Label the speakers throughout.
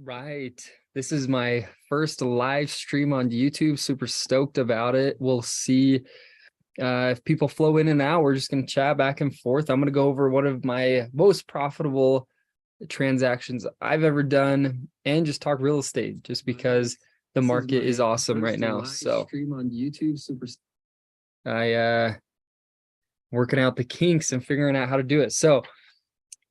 Speaker 1: Right. This is my first live stream on YouTube. Super stoked about it. We'll see if people flow in and out. We're just going to chat back and forth. I'm going to go over one of my most profitable transactions I've ever done and just talk real estate just because the market is awesome right now. So stream on YouTube. I working out the kinks and figuring out how to do it. So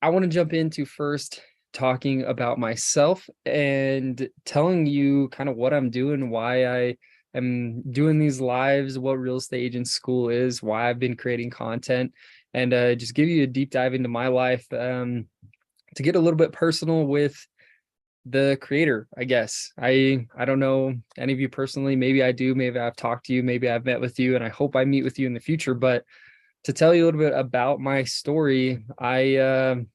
Speaker 1: I want to jump into first talking about myself and telling you kind of what I'm doing, why I am doing these lives, what real estate agent school is, why I've been creating content, and just give you a deep dive into my life to get a little bit personal with the creator, I guess. I don't know any of you personally. Maybe I do. Maybe I've talked to you. Maybe I've met with you, and I hope I meet with you in the future. But to tell you a little bit about my story, I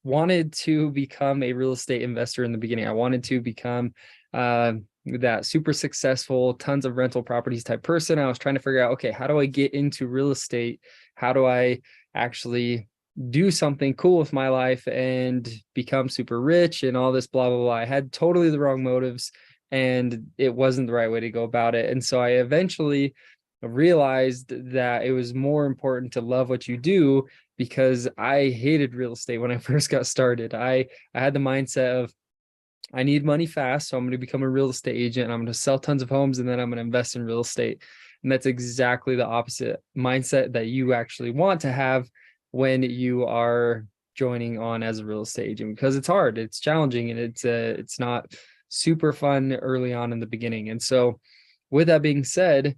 Speaker 1: wanted to become a real estate investor in the beginning. I wanted to become that super successful, tons of rental properties type person. I was trying to figure out, okay, how do I get into real estate? How do I actually do something cool with my life and become super rich and all this blah, blah, blah. I had totally the wrong motives and it wasn't the right way to go about it. And so I eventually realized that it was more important to love what you do, because I hated real estate when I first got started. I had the mindset of I need money fast, so I'm going to become a real estate agent. I'm going to sell tons of homes and then I'm going to invest in real estate. And that's exactly the opposite mindset that you actually want to have when you are joining on as a real estate agent, because it's hard, it's challenging, and it's not super fun early on in the beginning. And so with that being said,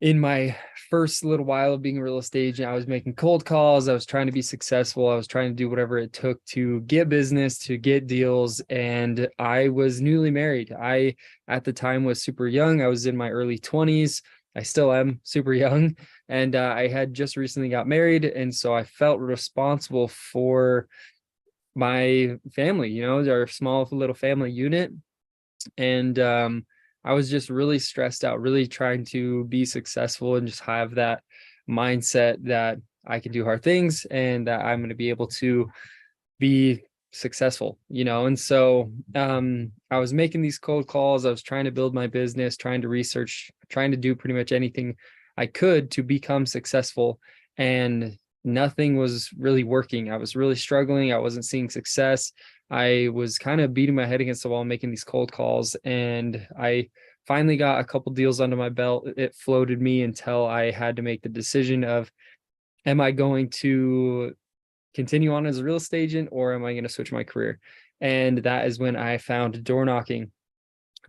Speaker 1: in my first little while of being a real estate agent, I was making cold calls. I was trying to be successful. I was trying to do whatever it took to get business, to get deals. And I was newly married. I, at the time, was super young. I was in my early 20s. I still am super young. And I had just recently got married. And so I felt responsible for my family, our small little family unit. And I was just really stressed out, really trying to be successful and just have that mindset that I can do hard things and that I'm going to be able to be successful. And so I was making these cold calls. I was trying to build my business, trying to research, trying to do pretty much anything I could to become successful, and nothing was really working. I was really struggling. I wasn't seeing success. I was kind of beating my head against the wall, making these cold calls, and I finally got a couple deals under my belt. It floated me until I had to make the decision of, am I going to continue on as a real estate agent, or am I going to switch my career? And that is when I found door knocking.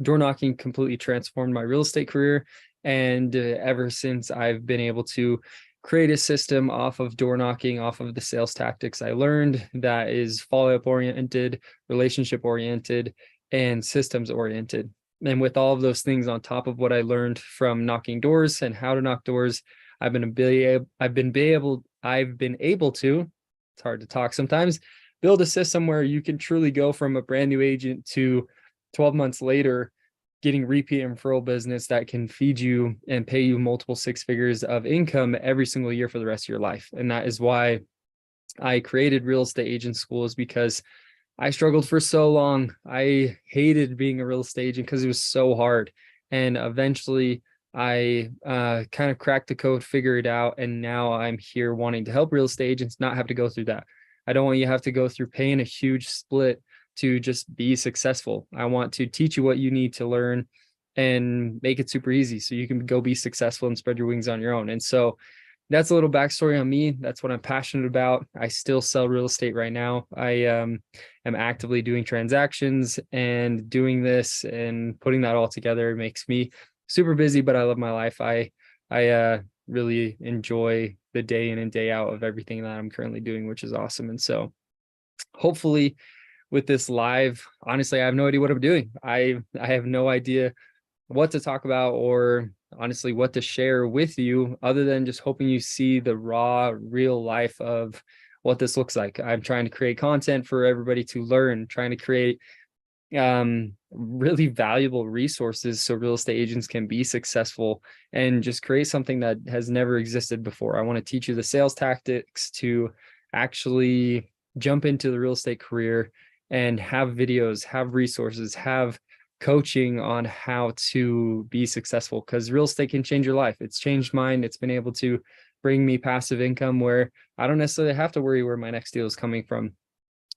Speaker 1: Door knocking completely transformed my real estate career. And ever since, I've been able to create a system off of door knocking, off of the sales tactics I learned that is follow-up oriented, relationship oriented, and systems oriented. And with all of those things on top of what I learned from knocking doors and how to knock doors, I've been able to, it's hard to talk sometimes, build a system where you can truly go from a brand new agent to 12 months later getting repeat and referral business that can feed you and pay you multiple six figures of income every single year for the rest of your life. And that is why I created real estate agent schools, because I struggled for so long. I hated being a real estate agent because it was so hard. And eventually I kind of cracked the code, figured it out. And now I'm here wanting to help real estate agents not have to go through that. I don't want you to have to go through paying a huge split to just be successful. I want to teach you what you need to learn and make it super easy so you can go be successful and spread your wings on your own. And so that's a little backstory on me. That's what I'm passionate about. I still sell real estate right now. I am actively doing transactions, and doing this and putting that all together makes me super busy, but I love my life. I really enjoy the day in and day out of everything that I'm currently doing, which is awesome. And so hopefully with this live, honestly, I have no idea what I'm doing. I have no idea what to talk about, or honestly what to share with you, other than just hoping you see the raw, real life of what this looks like. I'm trying to create content for everybody to learn, trying to create really valuable resources so real estate agents can be successful and just create something that has never existed before. I want to teach you the sales tactics to actually jump into the real estate career and have videos, have resources, have coaching on how to be successful, because real estate can change your life. It's changed mine. It's been able to bring me passive income where I don't necessarily have to worry where my next deal is coming from,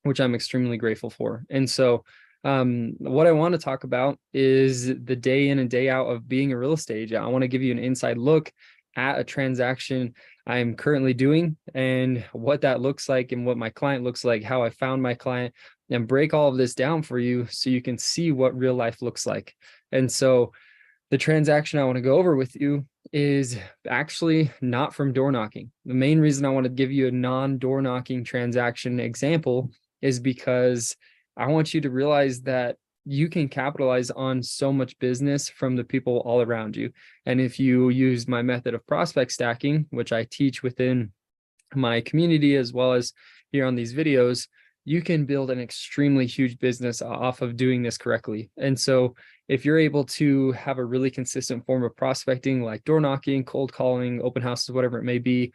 Speaker 1: which I'm extremely grateful for. And so what I want to talk about is the day in and day out of being a real estate agent. I want to give you an inside look at a transaction I'm currently doing and what that looks like and what my client looks like, how I found my client, and break all of this down for you so you can see what real life looks like. And so the transaction I want to go over with you is actually not from door knocking. The main reason I want to give you a non-door knocking transaction example is because I want you to realize that you can capitalize on so much business from the people all around you. And if you use my method of prospect stacking, which I teach within my community as well as here on these videos, you can build an extremely huge business off of doing this correctly. And so if you're able to have a really consistent form of prospecting, like door knocking, cold calling, open houses, whatever it may be,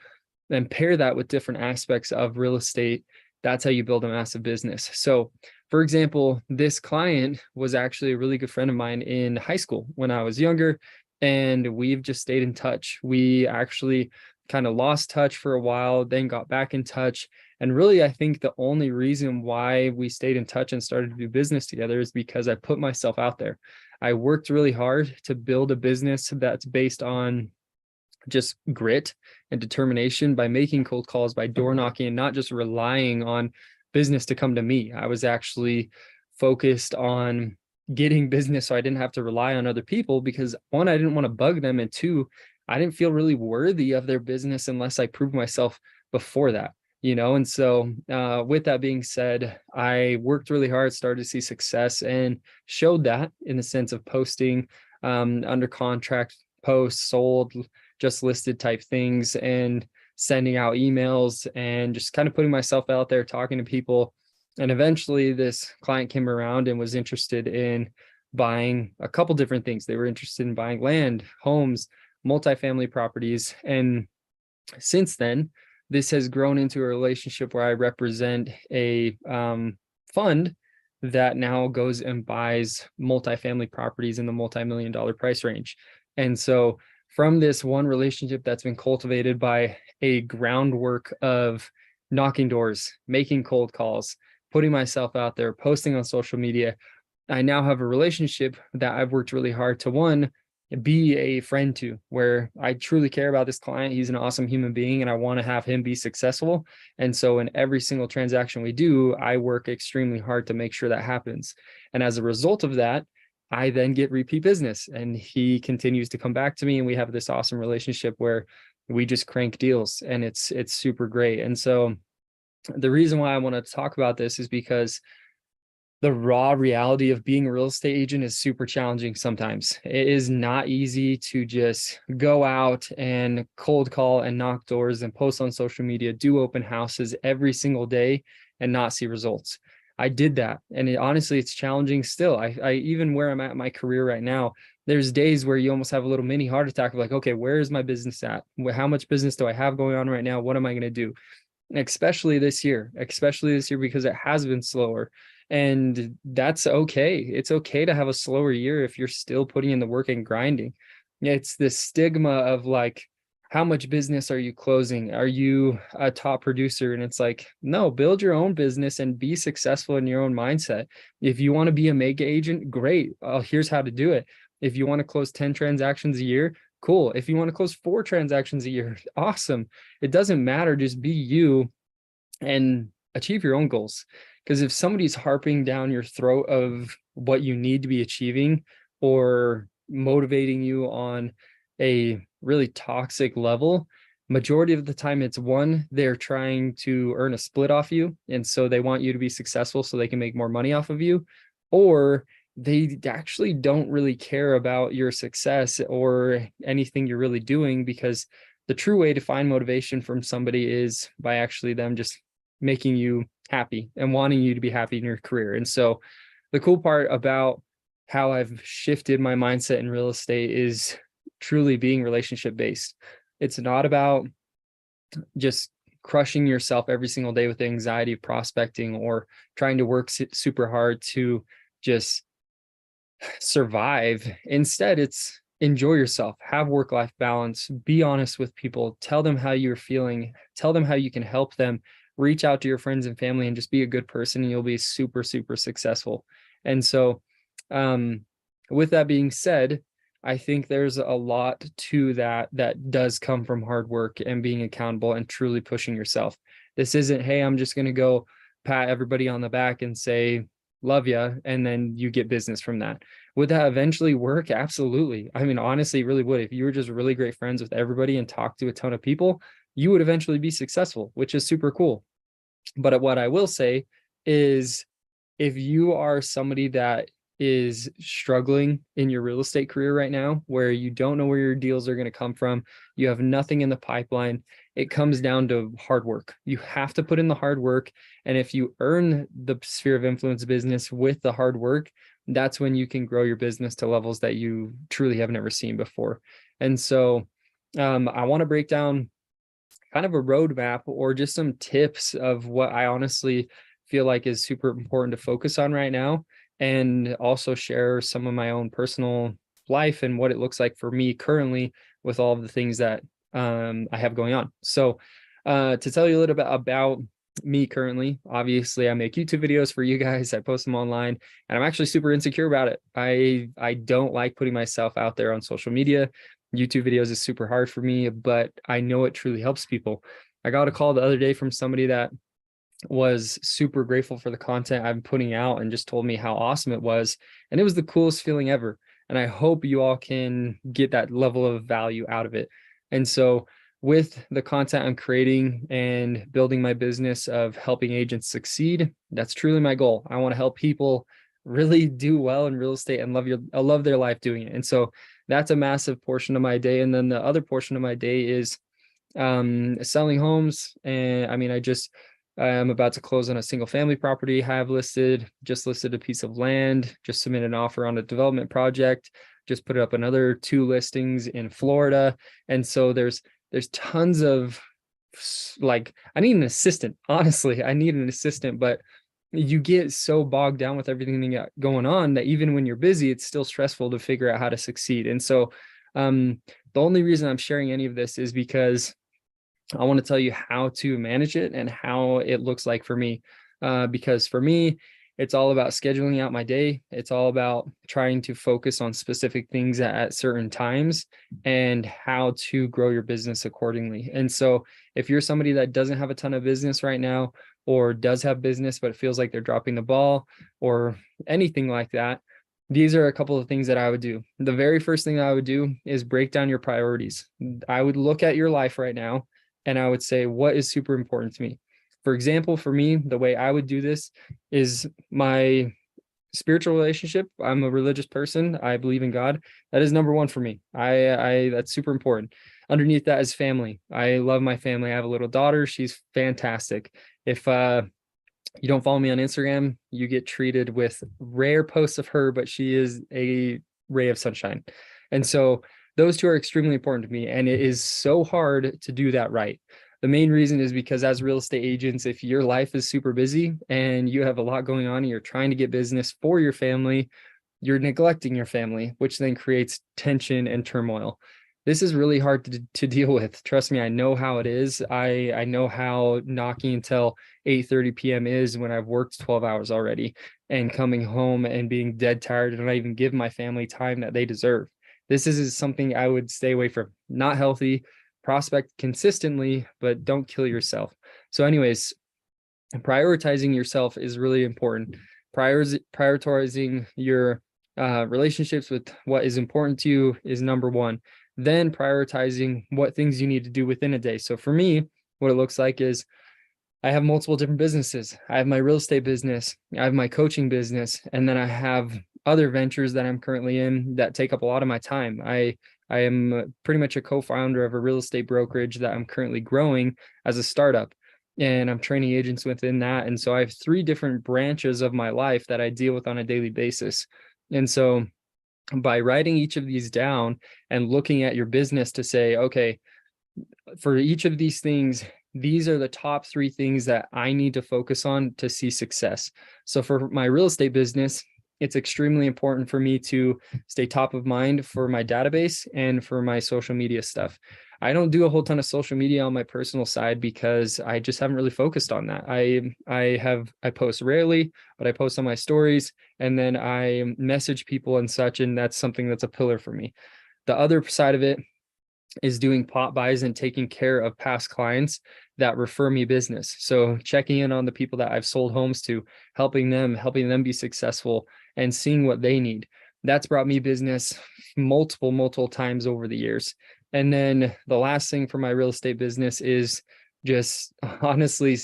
Speaker 1: then pair that with different aspects of real estate, that's how you build a massive business. So for example, this client was actually a really good friend of mine in high school when I was younger, and we've just stayed in touch. We actually kind of lost touch for a while, then got back in touch. And really, I think the only reason why we stayed in touch and started to do business together is because I put myself out there. I worked really hard to build a business that's based on just grit and determination by making cold calls, by door knocking, and not just relying on business to come to me. I was actually focused on getting business so I didn't have to rely on other people, because one, I didn't want to bug them, and two, I didn't feel really worthy of their business unless I proved myself before that. And so with that being said, I worked really hard, started to see success, and showed that in the sense of posting under contract posts, sold, just listed type things, and sending out emails and just kind of putting myself out there, talking to people. And eventually this client came around and was interested in buying a couple different things. They were interested in buying land, homes, multifamily properties. And since then, this has grown into a relationship where I represent a fund that now goes and buys multifamily properties in the multi-million-dollar price range. And so from this one relationship that's been cultivated by a groundwork of knocking doors, making cold calls, putting myself out there, posting on social media, I now have a relationship that I've worked really hard to, one, be a friend to, where I truly care about this client. He's an awesome human being and I want to have him be successful. And so in every single transaction we do, I work extremely hard to make sure that happens. And as a result of that, I then get repeat business, and he continues to come back to me, and we have this awesome relationship where we just crank deals, and it's super great. And so the reason why I want to talk about this is because the raw reality of being a real estate agent is super challenging sometimes. It is not easy to just go out and cold call and knock doors and post on social media, do open houses every single day and not see results. I did that. And honestly, it's challenging still. I even where I'm at in my career right now, there's days where you almost have a little mini heart attack of like, okay, where is my business at? How much business do I have going on right now? What am I going to do? Especially this year, because it has been slower. And that's okay. It's okay to have a slower year if you're still putting in the work and grinding. It's this stigma of like, how much business are you closing? Are you a top producer? And it's like, no, build your own business and be successful in your own mindset. If you want to be a mega agent, great. Here's how to do it. If you want to close 10 transactions a year, cool. If you want to close 4 transactions a year, awesome. It doesn't matter. Just be you and achieve your own goals. Because if somebody's harping down your throat of what you need to be achieving, or motivating you on a really toxic level, majority of the time it's one, they're trying to earn a split off you, and so they want you to be successful so they can make more money off of you, or they actually don't really care about your success or anything you're really doing, because the true way to find motivation from somebody is by actually them just making you happy and wanting you to be happy in your career. And so the cool part about how I've shifted my mindset in real estate is truly being relationship based. It's not about just crushing yourself every single day with the anxiety of prospecting or trying to work super hard to just survive. Instead, it's enjoy yourself, have work-life balance, be honest with people, tell them how you're feeling, tell them how you can help them, reach out to your friends and family, and just be a good person, and you'll be super, super successful. And so, with that being said, I think there's a lot to that does come from hard work and being accountable and truly pushing yourself. This isn't, hey, I'm just going to go pat everybody on the back and say, love ya, and then you get business from that. Would that eventually work? Absolutely. I mean, honestly, it really would. If you were just really great friends with everybody and talk to a ton of people, you would eventually be successful, which is super cool. But what I will say is, if you are somebody that is struggling in your real estate career right now, where you don't know where your deals are going to come from, you have nothing in the pipeline, it comes down to hard work. You have to put in the hard work. And if you earn the sphere of influence business with the hard work, that's when you can grow your business to levels that you truly have never seen before. And so I want to break down kind of a roadmap or just some tips of what I honestly feel like is super important to focus on right now, and also share some of my own personal life and what it looks like for me currently with all of the things that I have going on. So to tell you a little bit about me currently, obviously I make YouTube videos for you guys, I post them online, and I'm actually super insecure about it. I don't like putting myself out there on social media. YouTube videos is super hard for me, but I know it truly helps people. I got a call the other day from somebody that was super grateful for the content I'm putting out and just told me how awesome it was. And it was the coolest feeling ever. And I hope you all can get that level of value out of it. And so with the content I'm creating and building my business of helping agents succeed, that's truly my goal. I want to help people really do well in real estate and love their life doing it. And so that's a massive portion of my day. And then the other portion of my day is selling homes. And I mean, I'm about to close on a single family property, just listed a piece of land, just submitted an offer on a development project, just put up another 2 listings in Florida. And so there's tons of, like, I need an assistant. Honestly, I need an assistant, but you get so bogged down with everything you got going on that even when you're busy, it's still stressful to figure out how to succeed. And so the only reason I'm sharing any of this is because I want to tell you how to manage it and how it looks like for me. Because for me, it's all about scheduling out my day. It's all about trying to focus on specific things at certain times and how to grow your business accordingly. And so if you're somebody that doesn't have a ton of business right now, or does have business, but it feels like they're dropping the ball or anything like that, these are a couple of things that I would do. The very first thing I would do is break down your priorities. I would look at your life right now and I would say, what is super important to me? For example, for me, the way I would do this is my spiritual relationship. I'm a religious person. I believe in God. That is number one for me. I that's super important. Underneath that is family. I love my family. I have a little daughter. She's fantastic. If you don't follow me on Instagram, you get treated with rare posts of her, but she is a ray of sunshine. And so those two are extremely important to me. And it is so hard to do that right. The main reason is because as real estate agents, if your life is super busy and you have a lot going on and you're trying to get business for your family, you're neglecting your family, which then creates tension and turmoil. This is really hard to deal with. Trust me, I know how it is. I know how knocking until 8:30 p.m. is when I've worked 12 hours already and coming home and being dead tired and not even give my family time that they deserve. This is something I would stay away from. Not healthy. Prospect consistently, but don't kill yourself. So anyways, prioritizing yourself is really important. Prioritizing your relationships with what is important to you is number one. Then prioritizing what things you need to do within a day. So for me, what it looks like is I have multiple different businesses. I have my real estate business, I have my coaching business, and then I have other ventures that I'm currently in that take up a lot of my time. I am pretty much a co-founder of a real estate brokerage that I'm currently growing as a startup, and I'm training agents within that. And so I have 3 different branches of my life that I deal with on a daily basis. And so by writing each of these down and looking at your business to say, okay, for each of these things, these are the top 3 things that I need to focus on to see success. So for my real estate business, it's extremely important for me to stay top of mind for my database and for my social media stuff. I don't do a whole ton of social media on my personal side because I just haven't really focused on that. I post rarely, but I post on my stories and then I message people and such, and that's something that's a pillar for me. The other side of it is doing pop buys and taking care of past clients that refer me business. So checking in on the people that I've sold homes to, helping them be successful and seeing what they need. That's brought me business multiple times over the years. And then the last thing for my real estate business is just honestly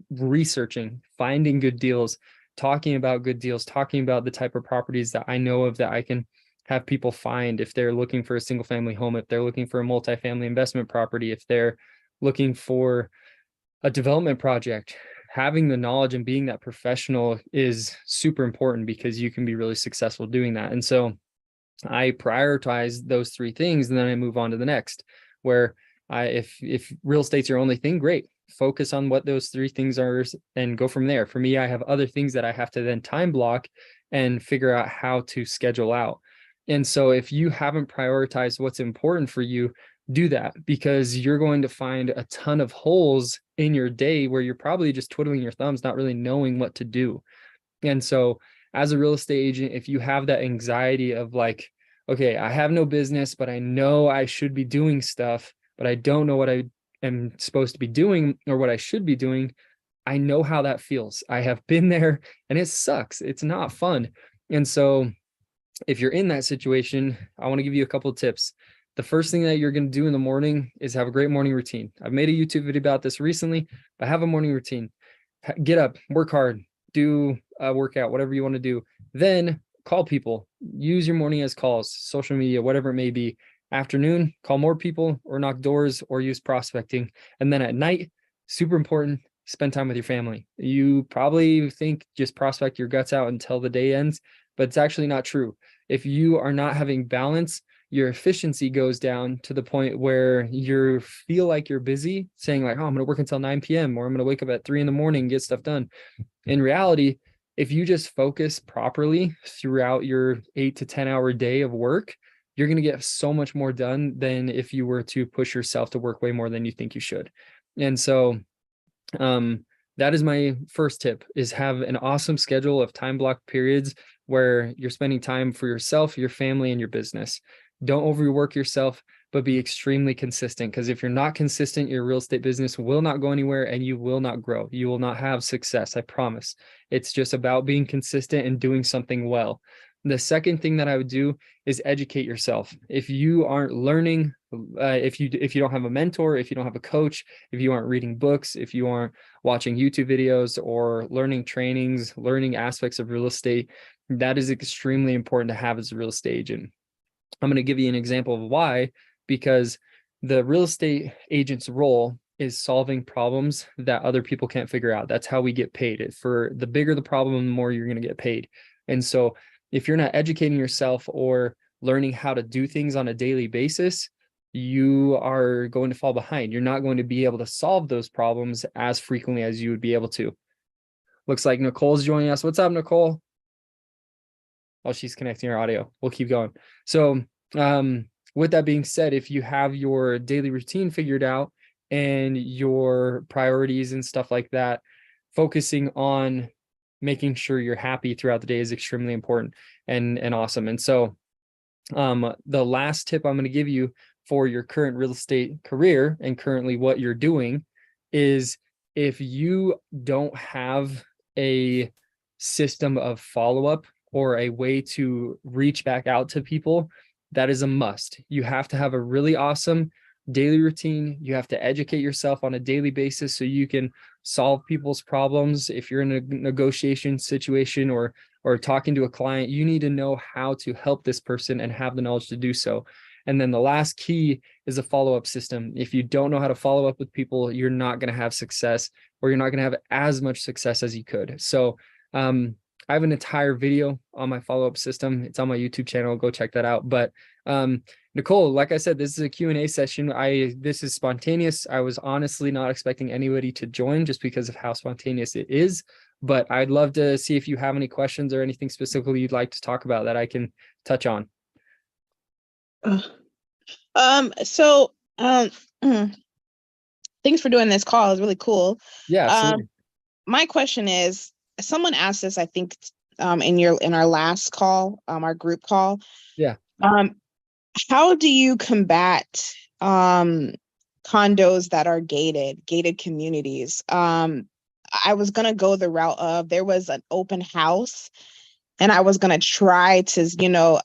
Speaker 1: researching, finding good deals, talking about good deals, talking about the type of properties that I know of that I can have people find if they're looking for a single family home, if they're looking for a multifamily investment property, if they're looking for a development project. Having the knowledge and being that professional is super important because you can be really successful doing that. And so I prioritize those 3 things and then I move on to the next, where if real estate's your only thing, great. Focus on what those 3 things are and go from there. For me, I have other things that I have to then time block and figure out how to schedule out. And so if you haven't prioritized what's important for you, do that, because you're going to find a ton of holes in your day where you're probably just twiddling your thumbs, not really knowing what to do. And so as a real estate agent, if you have that anxiety of like, okay, I have no business, but I know I should be doing stuff, but I don't know what I am supposed to be doing or what I should be doing, I know how that feels. I have been there and it sucks. It's not fun. And so if you're in that situation, I want to give you a couple of tips. The first thing that you're going to do in the morning is have a great morning routine. I've made a YouTube video about this recently, but have a morning routine. Get up, work hard, do a workout, whatever you want to do. Then call people, use your morning as calls, social media, whatever it may be. Afternoon, call more people or knock doors or use prospecting. And then at night, super important, spend time with your family. You probably think just prospect your guts out until the day ends, but it's actually not true. If you are not having balance, your efficiency goes down to the point where you feel like you're busy saying like, oh, I'm going to work until 9 p.m. or I'm going to wake up at 3 in the morning and get stuff done. In reality, if you just focus properly throughout your 8 to 10 hour day of work, you're going to get so much more done than if you were to push yourself to work way more than you think you should. And so that is my first tip, is have an awesome schedule of time block periods where you're spending time for yourself, your family, and your business. Don't overwork yourself, but be extremely consistent, because if you're not consistent, your real estate business will not go anywhere and you will not grow. You will not have success, I promise. It's just about being consistent and doing something well. The second thing that I would do is educate yourself. If you aren't learning, if you don't have a mentor, if you don't have a coach, if you aren't reading books, if you aren't watching YouTube videos or learning trainings, learning aspects of real estate, that is extremely important to have as a real estate agent. I'm going to give you an example of why, because the real estate agent's role is solving problems that other people can't figure out. That's how we get paid. For the bigger the problem, the more you're going to get paid. And so if you're not educating yourself or learning how to do things on a daily basis, you are going to fall behind. You're not going to be able to solve those problems as frequently as you would be able to. Looks like Nicole's joining us. What's up, Nicole? Oh, she's connecting her audio. We'll keep going. So with that being said, if you have your daily routine figured out and your priorities and stuff like that, focusing on making sure you're happy throughout the day is extremely important and awesome. And so the last tip I'm going to give you for your current real estate career and currently what you're doing is, if you don't have a system of follow-up or a way to reach back out to people, that is a must. You have to have a really awesome daily routine. You have to educate yourself on a daily basis so you can solve people's problems. If you're in a negotiation situation or talking to a client, you need to know how to help this person and have the knowledge to do so. And then the last key is a follow-up system. If you don't know how to follow up with people, you're not going to have success, or you're not going to have as much success as you could. So I have an entire video on my follow-up system. It's on my YouTube channel. Go check that out. But Nicole, like I said, this is a Q&A session. This is spontaneous. I was honestly not expecting anybody to join just because of how spontaneous it is, but I'd love to see if you have any questions or anything specifically you'd like to talk about that I can touch on.
Speaker 2: So thanks for doing this call. It's really cool.
Speaker 1: Yeah, absolutely.
Speaker 2: My question is, someone asked this, I think, in our last call, our group call.
Speaker 1: Yeah.
Speaker 2: How do you combat condos that are gated communities? I was gonna go the route of, there was an open house, and I was gonna try to, go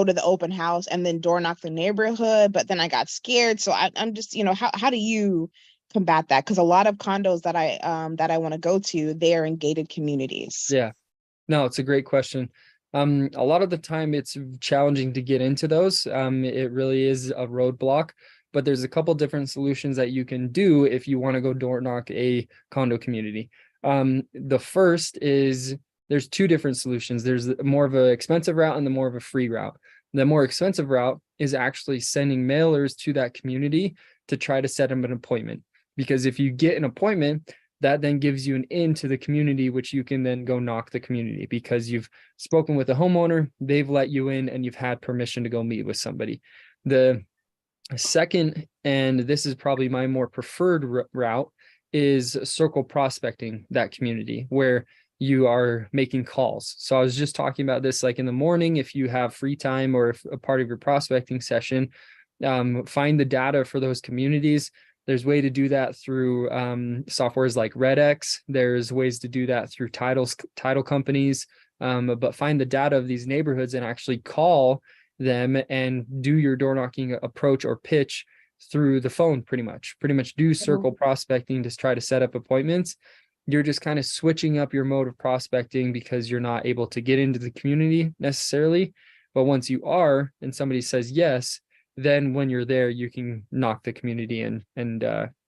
Speaker 2: to the open house and then door knock the neighborhood, but then I got scared. So I'm just, how do you combat that? Because a lot of condos that I want to go to, they are in gated communities.
Speaker 1: Yeah. No, it's a great question. A lot of the time it's challenging to get into those. It really is a roadblock, but there's a couple different solutions that you can do if you want to go door knock a condo community. The first is, there's two different solutions. There's more of an expensive route and the more of a free route. The more expensive route is actually sending mailers to that community to try to set them an appointment. Because if you get an appointment, that then gives you an in to the community, which you can then go knock the community because you've spoken with the homeowner, they've let you in, and you've had permission to go meet with somebody. The second, and this is probably my more preferred route, is circle prospecting that community where you are making calls. So I was just talking about this, like in the morning, if you have free time or if a part of your prospecting session, find the data for those communities. There's way to do that through softwares like RedX. There's ways to do that through title companies, but find the data of these neighborhoods and actually call them and do your door knocking approach or pitch through the phone. Pretty much do circle prospecting to try to set up appointments. You're just kind of switching up your mode of prospecting because you're not able to get into the community necessarily. But once you are, and somebody says yes, then when you're there, you can knock the community and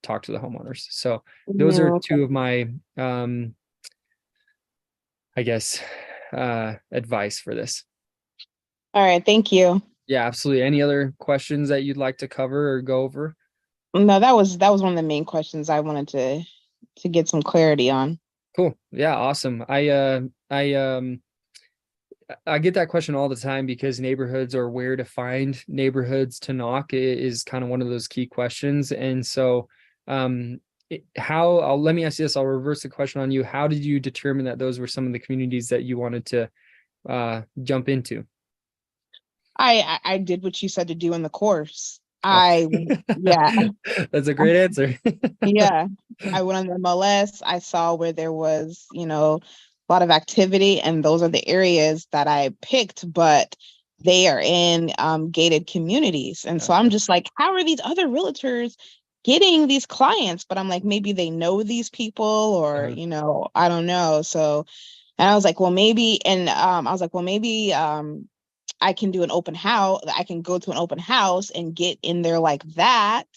Speaker 1: talk to the homeowners. So those are two of my, I guess, advice for this.
Speaker 2: All right, thank you.
Speaker 1: Yeah, absolutely. Any other questions that you'd like to cover or go over?
Speaker 2: No, that was one of the main questions I wanted to get some clarity on.
Speaker 1: Cool. Yeah, awesome. I get that question all the time because neighborhoods or where to find neighborhoods to knock is kind of one of those key questions. And so let me ask you this, I'll reverse the question on you. How did you determine that those were some of the communities that you wanted to jump into?
Speaker 2: I did what you said to do in the course.
Speaker 1: Yeah. That's a great answer.
Speaker 2: Yeah. I went on the MLS. I saw where there was, a lot of activity, and those are the areas that I picked, but they are in gated communities. And so I'm just like, how are these other realtors getting these clients? But I'm like, maybe they know these people or, I don't know. So, and I was like, well, maybe, I can do an open house. I can go to an open house and get in there like that.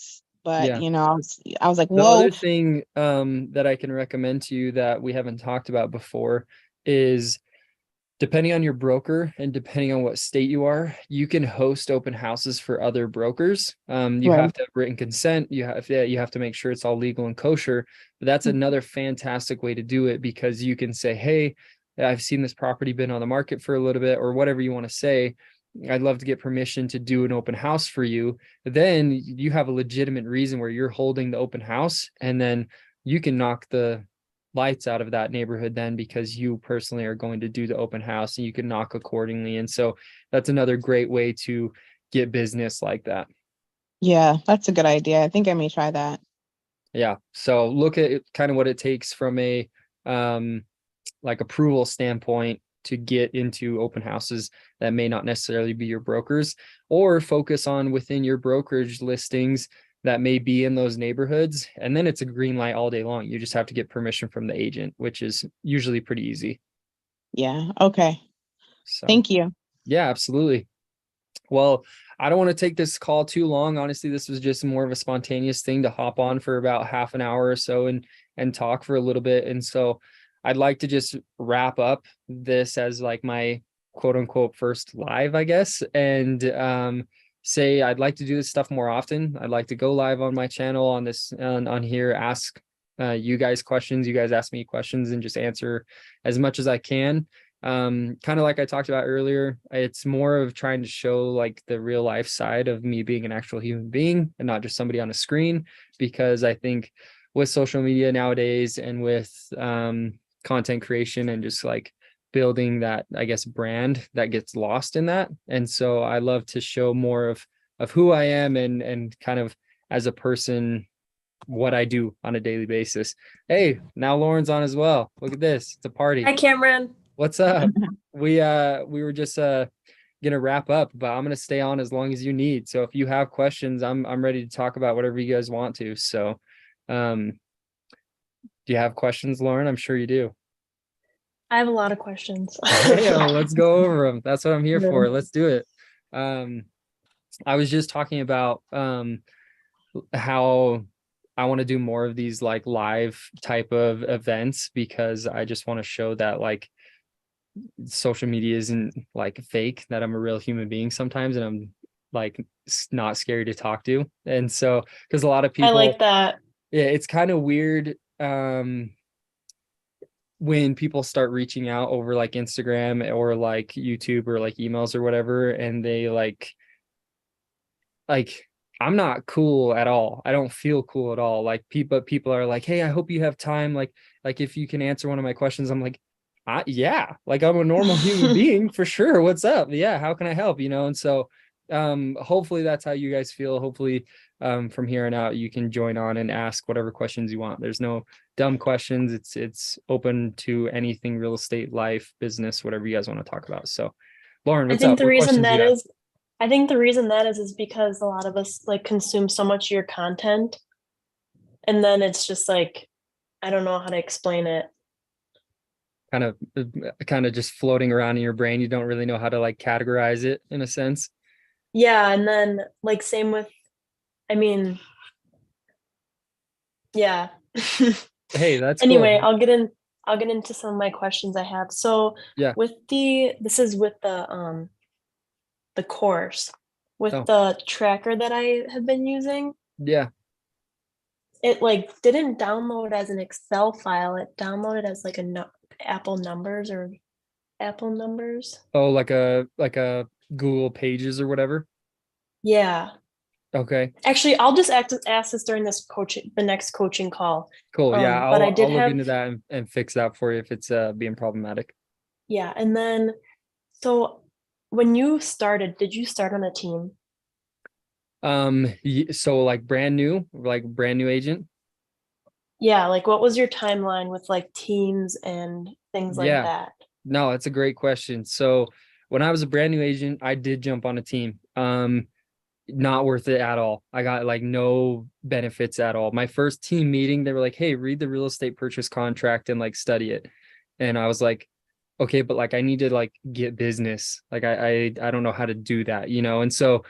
Speaker 2: But,
Speaker 1: Yeah.
Speaker 2: I was like,
Speaker 1: The
Speaker 2: whoa.
Speaker 1: other thing that I can recommend to you that we haven't talked about before is, depending on your broker and depending on what state you are, you can host open houses for other brokers. You have to have written consent. You have to make sure it's all legal and kosher. But that's another fantastic way to do it, because you can say, hey, I've seen this property been on the market for a little bit, or whatever you want to say. I'd love to get permission to do an open house for you. Then you have a legitimate reason where you're holding the open house, and then you can knock the lights out of that neighborhood then, because you personally are going to do the open house and you can knock accordingly. And so that's another great way to get business like that.
Speaker 2: Yeah, that's a good idea. I think I may try that.
Speaker 1: So look at kind of what it takes from a like approval standpoint to get into open houses that may not necessarily be your brokers, or focus on within your brokerage listings that may be in those neighborhoods. And then it's a green light all day long. You just have to get permission from the agent, which is usually pretty easy.
Speaker 2: Yeah. Okay.
Speaker 1: So
Speaker 2: thank you.
Speaker 1: Yeah, absolutely. Well, I don't want to take this call too long. Honestly, this was just more of a spontaneous thing to hop on for about half an hour or so and talk for a little bit. And so I'd like to just wrap up this as like my quote unquote first live, I guess, and say I'd like to do this stuff more often. I'd like to go live on my channel on this on here, ask you guys questions, you guys ask me questions, and just answer as much as I can. Kind of like I talked about earlier, it's more of trying to show like the real life side of me being an actual human being and not just somebody on a screen, because I think with social media nowadays and with content creation and just like building that, I guess, brand, that gets lost in that. And so I love to show more of who I am and kind of as a person, what I do on a daily basis. Hey, now Lauren's on as well. Look at this. It's a party.
Speaker 3: Hi, Cameron.
Speaker 1: What's up? We were just gonna wrap up, but I'm gonna stay on as long as you need. So if you have questions, I'm ready to talk about whatever you guys want to. So do you have questions, Lauren? I'm sure you do.
Speaker 3: I have a lot of questions.
Speaker 1: Yeah, let's go over them. That's what I'm here for. Let's do it. I was just talking about how I want to do more of these like live type of events, because I just want to show that like social media isn't like fake, that I'm a real human being sometimes, and I'm like not scary to talk to. And so, because a lot of people,
Speaker 3: I like that.
Speaker 1: Yeah, it's kind of weird when people start reaching out over like Instagram or like YouTube or like emails or whatever, and they like I'm not cool at all. I don't feel cool at all. Like people are like, hey, I hope you have time. Like if you can answer one of my questions, I'm like, yeah, like I'm a normal human being for sure. What's up? Yeah, how can I help? And so hopefully that's how you guys feel. Hopefully from here on out you can join on and ask whatever questions you want. There's no dumb questions. It's open to anything, real estate, life, business, whatever you guys want to talk about. So Lauren,
Speaker 3: I
Speaker 1: what's
Speaker 3: think
Speaker 1: up?
Speaker 3: the
Speaker 1: What
Speaker 3: reason
Speaker 1: questions do
Speaker 3: that
Speaker 1: you have?
Speaker 3: is, I think the reason that is because a lot of us like consume so much of your content, and then it's just like, I don't know how to explain it.
Speaker 1: Kind of just floating around in your brain. You don't really know how to like categorize it in a sense.
Speaker 3: Yeah, and then like same with, I mean, yeah.
Speaker 1: Hey, that's
Speaker 3: Anyway,
Speaker 1: cool.
Speaker 3: I'll get into some of my questions I have. So
Speaker 1: Yeah.
Speaker 3: this is with the course, with
Speaker 1: Oh,
Speaker 3: the tracker that I have been using.
Speaker 1: yeah.
Speaker 3: It like didn't download as an Excel file. It downloaded as like a Apple numbers or Apple numbers.
Speaker 1: Oh, like a Google Pages or whatever.
Speaker 3: Yeah.
Speaker 1: Okay.
Speaker 3: Actually, I'll just ask this during the next coaching call.
Speaker 1: Cool. Yeah,
Speaker 3: But I did
Speaker 1: I'll look
Speaker 3: have,
Speaker 1: into that and fix that for you if it's being problematic.
Speaker 3: yeah. And then, so when you started, did you start on a team?
Speaker 1: So like brand new agent.
Speaker 3: Yeah. Like what was your timeline with like teams and things like
Speaker 1: Yeah.
Speaker 3: that?
Speaker 1: No, that's a great question. So when I was a brand new agent, I did jump on a team. Not worth it at all. I got like no benefits at all. My first team meeting, they were like, hey, read the real estate purchase contract and like study it. And I was like, okay, but like I need to like get business. Like I don't know how to do that, And so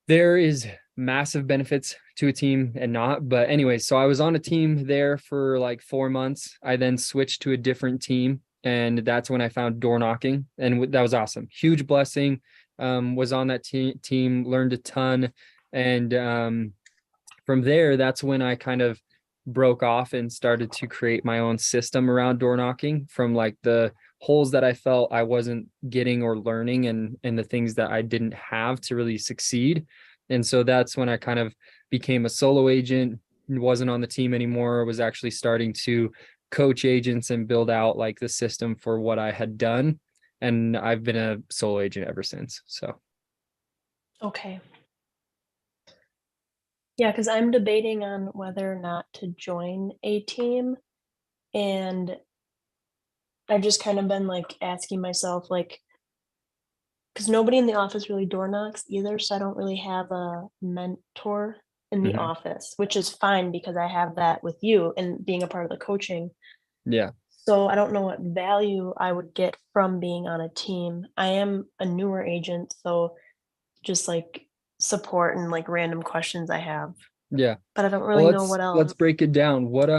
Speaker 1: there is massive benefits to a team and not. But anyway, so I was on a team there for like 4 months. I then switched to a different team, and that's when I found door knocking, and that was awesome. Huge blessing. Was on that team, learned a ton, and from there, that's when I kind of broke off and started to create my own system around door knocking, from like the holes that I felt I wasn't getting or learning, and the things that I didn't have to really succeed. And so that's when I kind of became a solo agent, wasn't on the team anymore, was actually starting to coach agents and build out like the system for what I had done. And I've been a solo agent ever since. So
Speaker 3: Okay. Yeah, because I'm debating on whether or not to join a team. And I've just kind of been like asking myself, like, because nobody in the office really door knocks either. So I don't really have a mentor in the
Speaker 1: mhm.
Speaker 3: office, which is fine because I have that with you and being a part of the coaching.
Speaker 1: Yeah.
Speaker 3: So I don't know what value I would get from being on a team. I am a newer agent, so just like support and like random questions I have,
Speaker 1: Yeah.
Speaker 3: but I don't
Speaker 1: Well,
Speaker 3: really know what
Speaker 1: let's
Speaker 3: else.
Speaker 1: break it down. What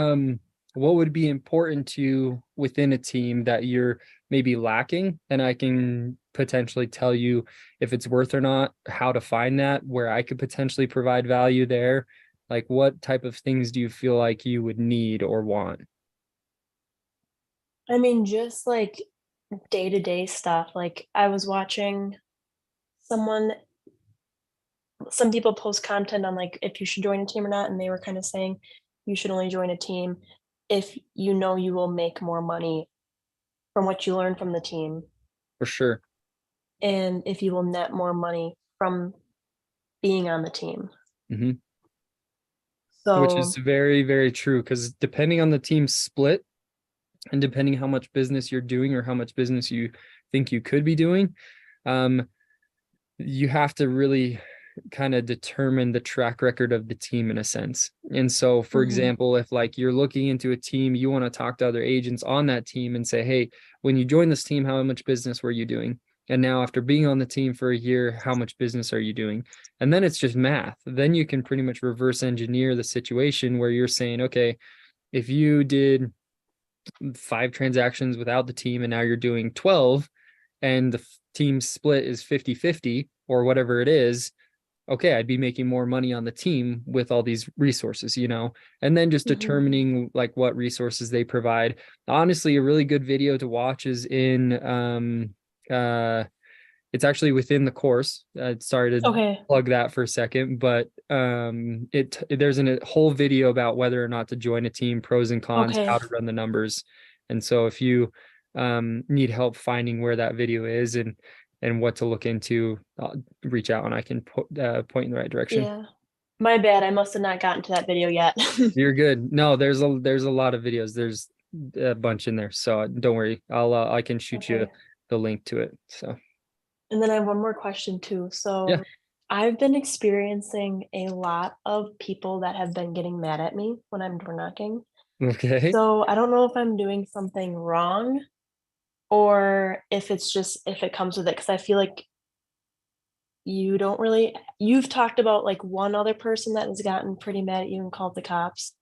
Speaker 1: would be important to you within a team that you're maybe lacking, and I can potentially tell you if it's worth or not, how to find that, where I could potentially provide value there. Like, what type of things do you feel like you would need or want?
Speaker 3: I mean, just like day-to-day stuff. Like I was watching someone some people post content on like if you should join a team or not, and they were kind of saying you should only join a team if you know you will make more money from what you learn from the team
Speaker 1: For sure.
Speaker 3: and if you will net more money from being on the team.
Speaker 1: Hmm. Which is
Speaker 3: So,
Speaker 1: very, very true, because depending on the team split and depending how much business you're doing or how much business you think you could be doing, um, you have to really kind of determine the track record of the team in a sense. And so, for
Speaker 3: mhm,
Speaker 1: example, if like you're looking into a team, you want to talk to other agents on that team and say, hey, when you joined this team, how much business were you doing? And now, after being on the team for a year, how much business are you doing? And then it's just math. Then you can pretty much reverse engineer the situation where you're saying, okay, if you did 5 transactions without the team and now you're doing 12, and the team split is 50-50 or whatever it is, okay, I'd be making more money on the team with all these resources, and then just
Speaker 3: mhm.
Speaker 1: determining like what resources they provide. Honestly, a really good video to watch is in it's actually within the course. Sorry to
Speaker 3: Okay,
Speaker 1: plug that for a second, but there's a whole video about whether or not to join a team, pros and cons,
Speaker 3: okay,
Speaker 1: how to run the numbers. And so if you need help finding where that video is and what to look into, reach out and I can point in the right direction.
Speaker 3: yeah. My bad, I must have not gotten to that video yet.
Speaker 1: You're good. No, there's a lot of videos. There's a bunch in there, so don't worry. I can shoot you
Speaker 3: Okay.
Speaker 1: the link to it. So
Speaker 3: And then I have one more question too. So
Speaker 1: yeah.
Speaker 3: I've been experiencing a lot of people that have been getting mad at me when I'm door knocking.
Speaker 1: Okay.
Speaker 3: So I don't know if I'm doing something wrong or if it's just if it comes with it. Because I feel like you've talked about, like, one other person that has gotten pretty mad at you and called the cops.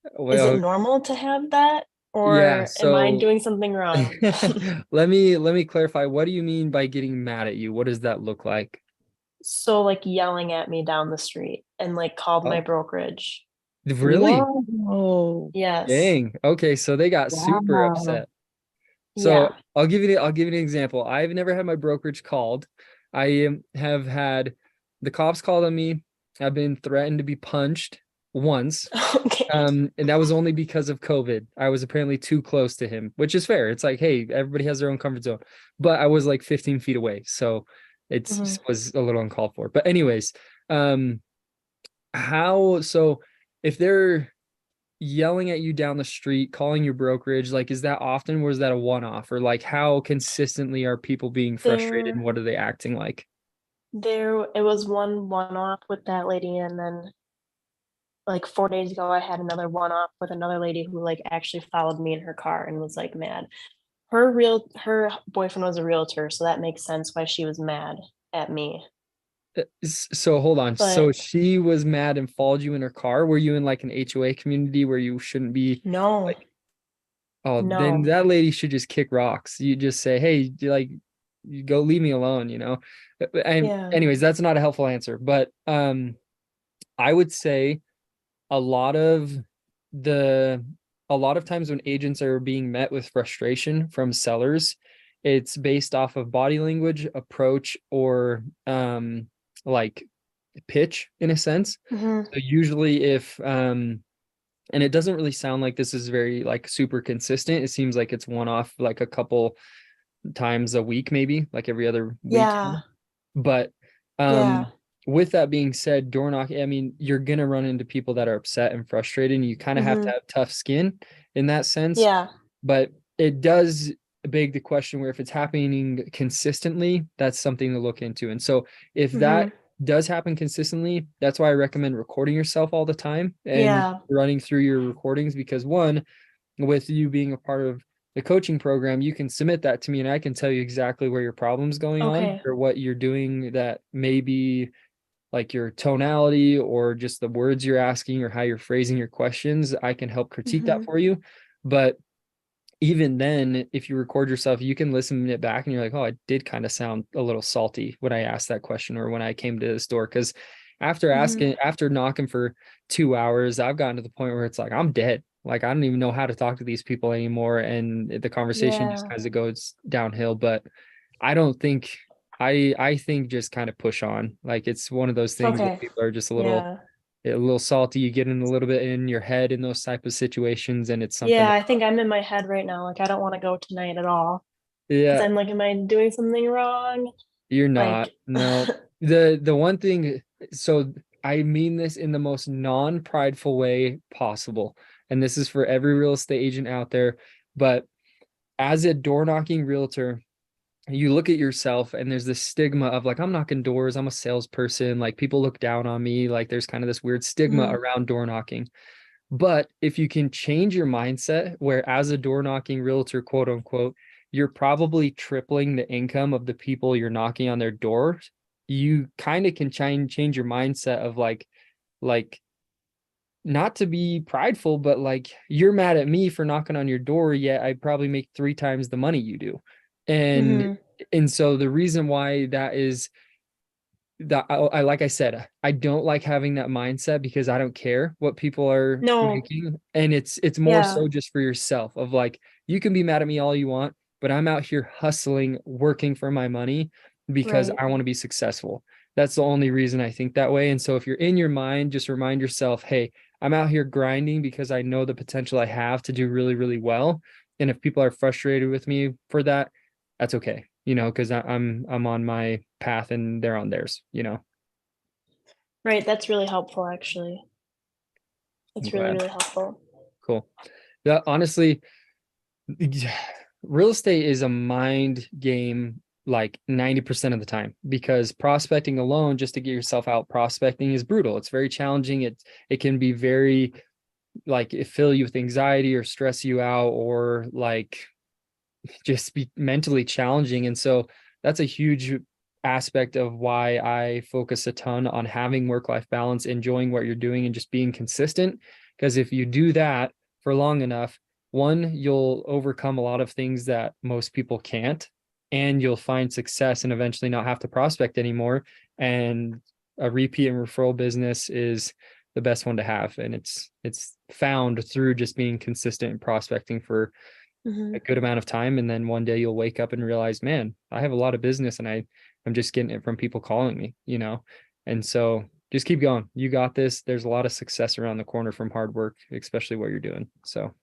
Speaker 3: Is it
Speaker 1: Well,
Speaker 3: normal to have that,
Speaker 1: yeah.
Speaker 3: or am I
Speaker 1: So
Speaker 3: doing something wrong?
Speaker 1: let me clarify. What do you mean by getting mad at you? What does that look like?
Speaker 3: So, like, yelling at me down the street and, like, called my
Speaker 1: Oh,
Speaker 3: brokerage.
Speaker 1: really?
Speaker 2: Whoa.
Speaker 3: Yes.
Speaker 1: Dang. Okay, so they got super
Speaker 2: Wow.
Speaker 1: upset. So
Speaker 3: Yeah.
Speaker 1: I'll give you an example. I've never had my brokerage called. I have had the cops called on me. I've been threatened to be punched once.
Speaker 3: Okay.
Speaker 1: And that was only because of COVID. I was apparently too close to him, which is fair. It's like, hey, everybody has their own comfort zone. But I was like 15 feet away. So it
Speaker 3: Mhm.
Speaker 1: was a little uncalled for. But anyways, um, so if they're yelling at you down the street, calling your brokerage, like, is that often, or is that a one-off? Or like, how consistently are people being frustrated and
Speaker 3: There
Speaker 1: what are they acting like?
Speaker 3: there it was one-off with that lady, and then, like, 4 days ago, I had another one-off with another lady who, like, actually followed me in her car and was, like, mad. Her boyfriend was a realtor, so that makes sense why she was mad at me.
Speaker 1: So hold on. So
Speaker 3: But
Speaker 1: she was mad and followed you in her car. Were you in like an HOA community where you shouldn't be?
Speaker 3: no,
Speaker 1: Like, oh, then
Speaker 3: no.
Speaker 1: that lady should just kick rocks. You just say, hey, you go leave me alone. And
Speaker 3: Yeah.
Speaker 1: anyways, that's not a helpful answer. But I would say a lot of the a lot of times when agents are being met with frustration from sellers, it's based off of body language, approach, or like pitch in a sense.
Speaker 3: Mhm.
Speaker 1: So usually if and it doesn't really sound like this is very like super consistent. It seems like it's one off like a couple times a week, maybe like every other
Speaker 3: Yeah,
Speaker 1: weekend. But
Speaker 3: yeah.
Speaker 1: with that being said, door knocking, I mean, you're gonna run into people that are upset and frustrated, and you kind of have to
Speaker 3: Mhm.
Speaker 1: have tough skin in that sense.
Speaker 3: Yeah.
Speaker 1: But it does beg the question where if it's happening consistently, that's something to look into. And so if that
Speaker 3: Mhm.
Speaker 1: does happen consistently, that's why I recommend recording yourself all the time and
Speaker 3: Yeah.
Speaker 1: running through your recordings, because one, with you being a part of the coaching program, you can submit that to me and I can tell you exactly where your problem's going on
Speaker 3: Okay.
Speaker 1: or what you're doing that may be like your tonality or just the words you're asking or how you're phrasing your questions. I can help critique that
Speaker 3: Mhm.
Speaker 1: for you. But even then, if you record yourself, you can listen it back and you're like, oh, I did kind of sound a little salty when I asked that question or when I came to the store. Cause after knocking for 2 hours, I've gotten to the point where it's like, I'm dead. Like, I don't even know how to talk to these people anymore. And the conversation just
Speaker 3: Yeah.
Speaker 1: as it goes downhill. But I don't think I think just kind of push on. Like, it's one of those things where
Speaker 3: Okay.
Speaker 1: people are just
Speaker 3: Yeah.
Speaker 1: a little salty. You get in a little bit in your head in those type of situations. And it's something
Speaker 3: Yeah,
Speaker 1: that,
Speaker 3: I think I'm in my head right now. Like, I don't want to go tonight at all because
Speaker 1: yeah,
Speaker 3: I'm like, am I doing something wrong?
Speaker 1: you're not.
Speaker 3: Like,
Speaker 1: No. The one thing, so I mean this in the most non-prideful way possible. And this is for every real estate agent out there. But as a door knocking realtor, you look at yourself and there's this stigma of like, I'm knocking doors, I'm a salesperson, like people look down on me, like there's kind of this weird stigma
Speaker 3: mhm,
Speaker 1: around door knocking. But if you can change your mindset, where as a door knocking realtor, quote unquote, you're probably tripling the income of the people you're knocking on their door, you kind of can change your mindset of like not to be prideful, but like you're mad at me for knocking on your door, yet I probably make 3 times the money you do. And
Speaker 3: mhm.
Speaker 1: and so the reason why that is that I like I said, I don't like having that mindset because I don't care what people are
Speaker 3: No,
Speaker 1: making. And it's more
Speaker 3: yeah,
Speaker 1: so just for yourself of like, you can be mad at me all you want, but I'm out here hustling, working for my money because
Speaker 3: right.
Speaker 1: I want to be successful. That's the only reason I think that way. And so if you're in your mind, just remind yourself, hey, I'm out here grinding because I know the potential I have to do really, really well. And if people are frustrated with me for that, that's okay, because I'm on my path and they're on theirs.
Speaker 3: Right, that's really helpful, actually.
Speaker 1: I'm
Speaker 3: That's really,
Speaker 1: glad.
Speaker 3: really helpful.
Speaker 1: Cool. Yeah, honestly, real estate is a mind game like 90% of the time, because prospecting alone, just to get yourself out prospecting, is brutal. It's very challenging. It can be very like it fill you with anxiety or stress you out or like just be mentally challenging. And so that's a huge aspect of why I focus a ton on having work-life balance, enjoying what you're doing, and just being consistent. Because if you do that for long enough, one, you'll overcome a lot of things that most people can't, and you'll find success and eventually not have to prospect anymore. And a repeat and referral business is the best one to have. And it's found through just being consistent and prospecting for a
Speaker 3: Mhm.
Speaker 1: good amount of time, and then one day you'll wake up and realize, man, I have a lot of business and I'm just getting it from people calling me. And so just keep going. You got this. There's a lot of success around the corner from hard work, especially what you're doing. So
Speaker 3: Can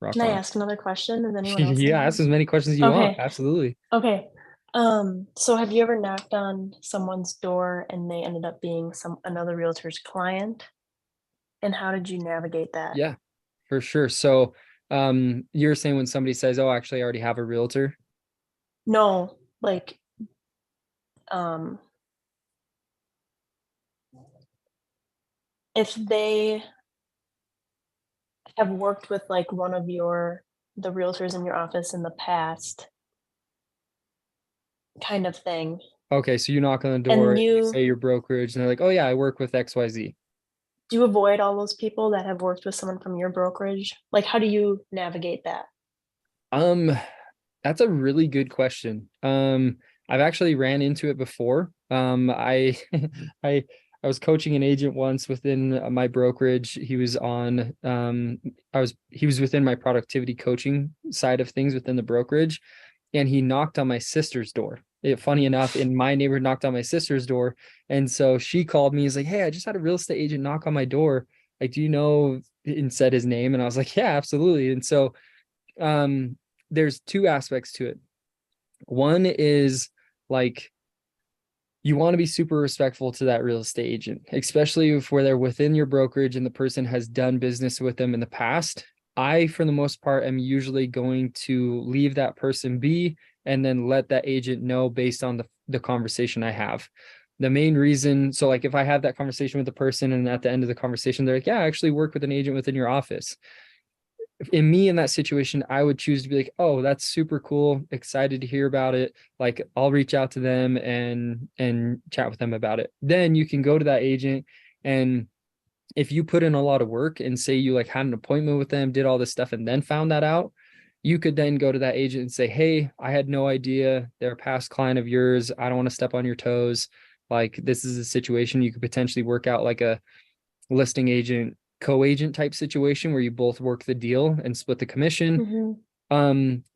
Speaker 1: rock
Speaker 3: I
Speaker 1: on.
Speaker 3: ask another question? Does anyone else have
Speaker 1: Yeah, ask
Speaker 3: one?
Speaker 1: as many questions as you want.
Speaker 3: Okay,
Speaker 1: Absolutely.
Speaker 3: okay. So have you ever knocked on someone's door and they ended up being another realtor's client? And how did you navigate that?
Speaker 1: Yeah, for sure. So you're saying when somebody says, oh, actually I already have a realtor.
Speaker 3: No, like, um, if they have worked with, like, one of the realtors in your office in the past kind of thing,
Speaker 1: Okay, so you knock on the door
Speaker 3: and
Speaker 1: and you say your brokerage, and they're like, oh yeah, I work with XYZ.
Speaker 3: do you avoid all those people that have worked with someone from your brokerage? Like, how do you navigate that?
Speaker 1: Um, that's a really good question. I've actually ran into it before. I I was coaching an agent once within my brokerage. He was on he was within my productivity coaching side of things within the brokerage, and he knocked on my sister's door. Funny enough, in my neighborhood, knocked on my sister's door, and so she called me. He's like, "Hey, I just had a real estate agent knock on my door. Like, do you know?" And said his name, and I was like, "Yeah, absolutely." And so um there's two aspects to it. One is like you want to be super respectful to that real estate agent, especially if where they're within your brokerage and the person has done business with them in the past. I, for the most part, am usually going to leave that person be and then let that agent know based on the conversation I have. The main reason, so like if I have that conversation with the person and at the end of the conversation, they're like, yeah, I actually work with an agent within your office. In that situation, I would choose to be like, oh, that's super cool. Excited to hear about it. Like I'll reach out to them and chat with them about it. Then you can go to that agent and if you put in a lot of work and say you like had an appointment with them, did all this stuff, and then found that out, you could then go to that agent and say, hey, I had no idea they're a past client of yours. I don't want to step on your toes. Like, this is a situation you could potentially work out like a listing agent, co-agent type situation where you both work the deal and split the commission.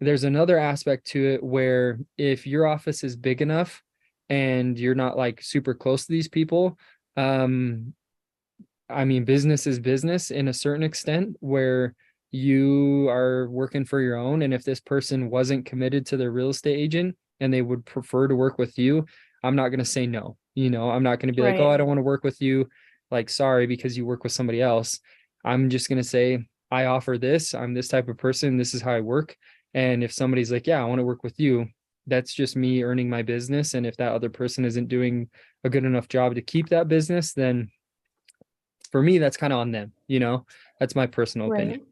Speaker 1: There's another aspect to it where if your office is big enough and you're not like super close to these people, I mean, business is business in a certain extent where you are working for your own. And if this person wasn't committed to their real estate agent and they would prefer to work with you, I'm not going to say no. You know, I'm not going to be like, oh, I don't want to work with you. Like, sorry, because you work with somebody else. I'm just going to say, I offer this. I'm this type of person. This is how I work. And if somebody's like, yeah, I want to work with you, that's just me earning my business. And if that other person isn't doing a good enough job to keep that business, then for me, that's kind of on them, you know, that's my personal opinion.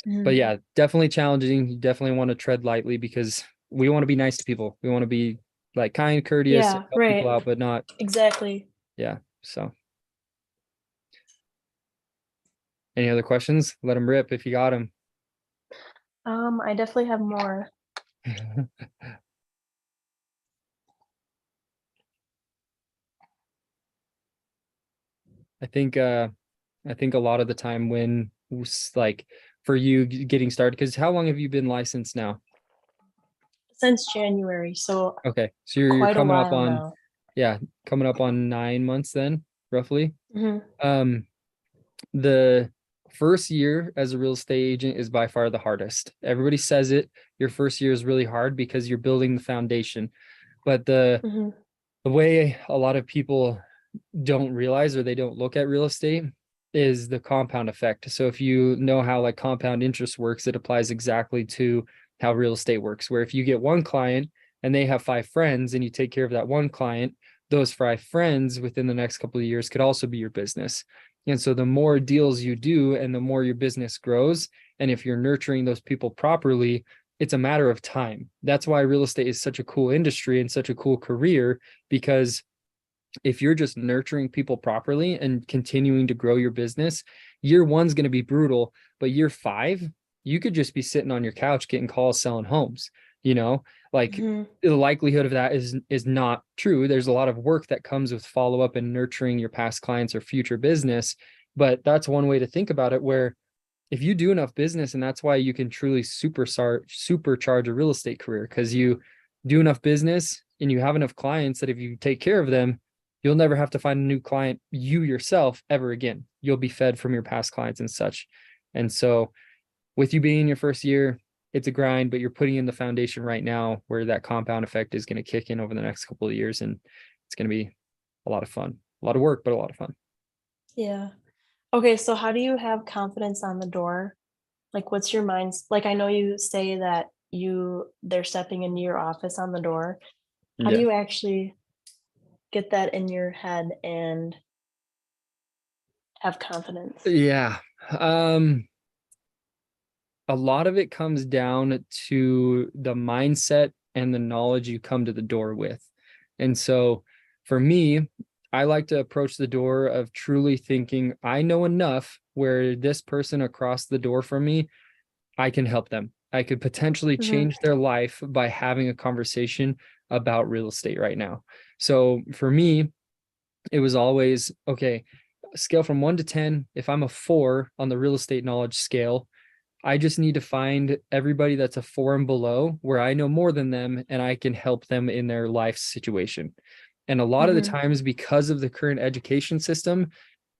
Speaker 1: But yeah, definitely challenging. You definitely want to tread lightly because we want to be nice to people. We want to be like kind, courteous,
Speaker 3: Yeah,
Speaker 1: help people
Speaker 3: right.
Speaker 1: out, but not.
Speaker 3: Exactly.
Speaker 1: Yeah. So any other questions? Let them rip if you got them.
Speaker 3: I definitely have more. I think a lot of the time when like for you getting started, because how long have you been licensed now? Since January, so
Speaker 1: Okay, so you're
Speaker 3: quite a
Speaker 1: coming up
Speaker 3: while
Speaker 1: on,
Speaker 3: now.
Speaker 1: yeah, coming up on 9 months then, roughly.
Speaker 3: Mhm.
Speaker 1: The first year as a real estate agent is by far the hardest. Everybody says it. Your first year is really hard because you're building the foundation. But
Speaker 3: Mhm.
Speaker 1: the way a lot of people don't realize or they don't look at real estate is the compound effect. So if you know how like compound interest works, it applies exactly to how real estate works, where if you get one client and they have 5 friends and you take care of that one client, those 5 friends within the next couple of years could also be your business. And so the more deals you do and the more your business grows, and if you're nurturing those people properly, it's a matter of time. That's why real estate is such a cool industry and such a cool career, because if you're just nurturing people properly and continuing to grow your business, year one's going to be brutal, but year 5, you could just be sitting on your couch getting calls selling homes, you know, like
Speaker 3: Mhm.
Speaker 1: the likelihood of that is not true. There's a lot of work that comes with follow up and nurturing your past clients or future business, but that's one way to think about it, where if you do enough business, and that's why you can truly supercharge a real estate career, because you do enough business and you have enough clients that if you take care of them, you'll never have to find a new client you yourself ever again. You'll be fed from your past clients and such. And so with you being in your first year, it's a grind, but you're putting in the foundation right now where that compound effect is going to kick in over the next couple of years. And it's going to be a lot of fun, a lot of work, but a lot of fun.
Speaker 3: Yeah. Okay, so how do you have confidence on the door? Like, what's your mind's like, I know you say that they're stepping into your office on the door. How do
Speaker 1: Yeah.
Speaker 3: you actually get that in your head and have confidence?
Speaker 1: Yeah. Um, a lot of it comes down to the mindset and the knowledge you come to the door with. And so for me, I like to approach the door of truly thinking I know enough where this person across the door from me, I can help them. I could potentially
Speaker 3: Mhm.
Speaker 1: change their life by having a conversation about real estate right now. So for me, it was always okay, scale from 1 to 10. If I'm a 4 on the real estate knowledge scale, I just need to find everybody that's a 4 and below where I know more than them and I can help them in their life situation. And a lot of the
Speaker 3: Mhm.
Speaker 1: times, because of the current education system,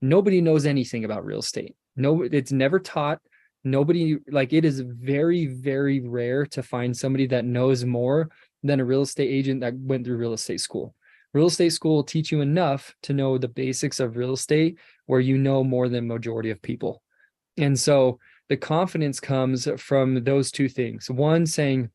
Speaker 1: nobody knows anything about real estate. No, it's never taught. Nobody, like, it is very, very rare to find somebody that knows more than a real estate agent that went through real estate school. Real estate school will teach you enough to know the basics of real estate where you know more than majority of people. And so the confidence comes from those two things. One, saying,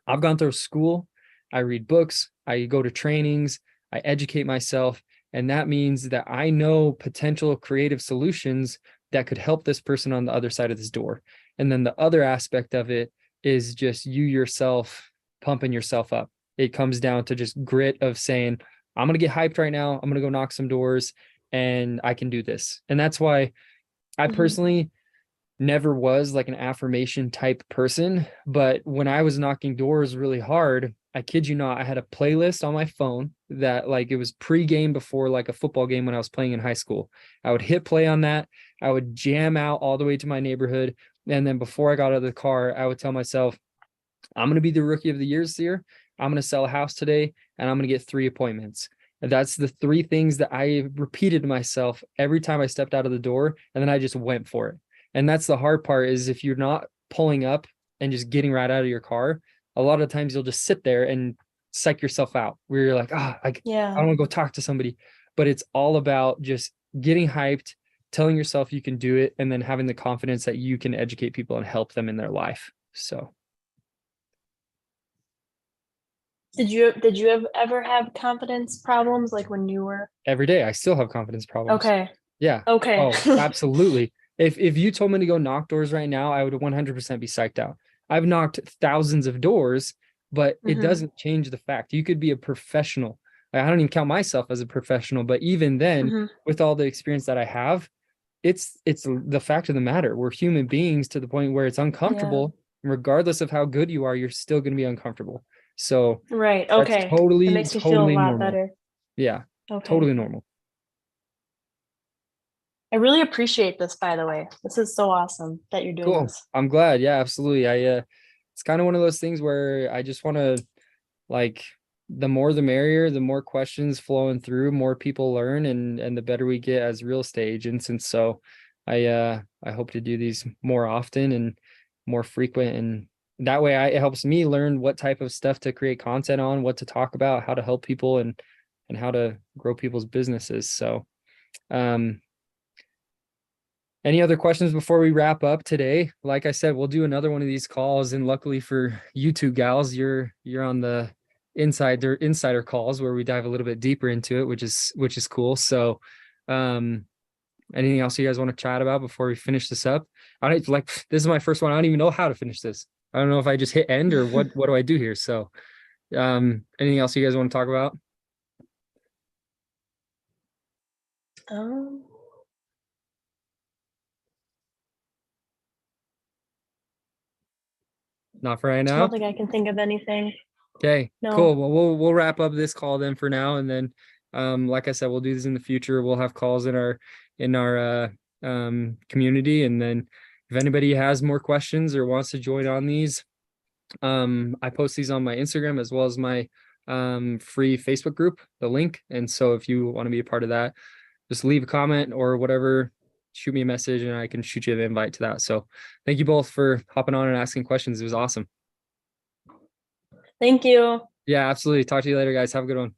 Speaker 1: I've gone through school, I read books, I go to trainings, I educate myself. And that means that I know potential creative solutions that could help this person on the other side of this door. And then the other aspect of it is just you yourself pumping yourself up. It comes down to just grit of saying, I'm going to get hyped right now. I'm going to go knock some doors. and I can do this. And that's why I personally never was like an affirmation type person. But when I was knocking doors really hard, I kid you not, I had a playlist on my phone that like it was pre-game before like a football game when I was playing in high school. I would hit play on that. I would jam out all the way to my neighborhood. And then before I got out of the car, I would tell myself, I'm going to be the rookie of the year this year. I'm going to sell a house today and I'm going to get 3 appointments. And that's the 3 things that I repeated to myself every time I stepped out of the door. And then I just went for it. And that's the hard part is if you're not pulling up and just getting right out of your car, a lot of times you'll just sit there and psych yourself out where you're like, I don't want to go talk to somebody. But it's all about just getting hyped, telling yourself you can do it, and then having the confidence that you can educate people and help them in their life. So.
Speaker 3: Did you ever have confidence problems like when you were?
Speaker 1: Every day I still have confidence problems.
Speaker 3: Okay.
Speaker 1: Yeah.
Speaker 3: Okay.
Speaker 1: Oh, absolutely. If you told me to go knock doors right now, I would 100% be psyched out. I've knocked thousands of doors, but it doesn't change the fact you could be a professional. I don't even count myself as a professional, but even then, with all the experience that I have, it's the fact of the matter. We're human beings to the point where it's uncomfortable. Regardless of how good you are, you're still going to be uncomfortable. So
Speaker 3: right. Okay.
Speaker 1: that's totally,
Speaker 3: it makes me feel a lot
Speaker 1: normal.
Speaker 3: better.
Speaker 1: Yeah.
Speaker 3: Okay.
Speaker 1: Totally normal.
Speaker 3: I really appreciate this, by the way. This is so awesome that you're doing this.
Speaker 1: I'm glad. Yeah, absolutely. It's kind of one of those things where I just want to like the more the merrier, the more questions flowing through, more people learn and the better we get as real estate agents. And so I hope to do these more often and more frequent, and that way it helps me learn what type of stuff to create content on, what to talk about, how to help people and how to grow people's businesses. So any other questions before we wrap up today? Like I said, we'll do another one of these calls, and luckily for you two gals, you're on the insider calls where we dive a little bit deeper into it, which is cool. So anything else you guys want to chat about before we finish this up? I don't like this is my first one. I don't even know how to finish this. I don't know if I just hit end or what do I do here? So anything else you guys want to talk about? Not for right now.
Speaker 3: I don't think I can think of anything.
Speaker 1: Okay,
Speaker 3: no.
Speaker 1: Cool. Well, we'll wrap up this call then for now, and then like I said, we'll do this in the future. We'll have calls in our community, and then if anybody has more questions or wants to join on these, I post these on my Instagram as well as my free Facebook group, the link. And so if you want to be a part of that, just leave a comment or whatever, shoot me a message and I can shoot you the invite to that. So thank you both for hopping on and asking questions. It was awesome.
Speaker 3: Thank you.
Speaker 1: Yeah, absolutely. Talk to you later, guys. Have a good one.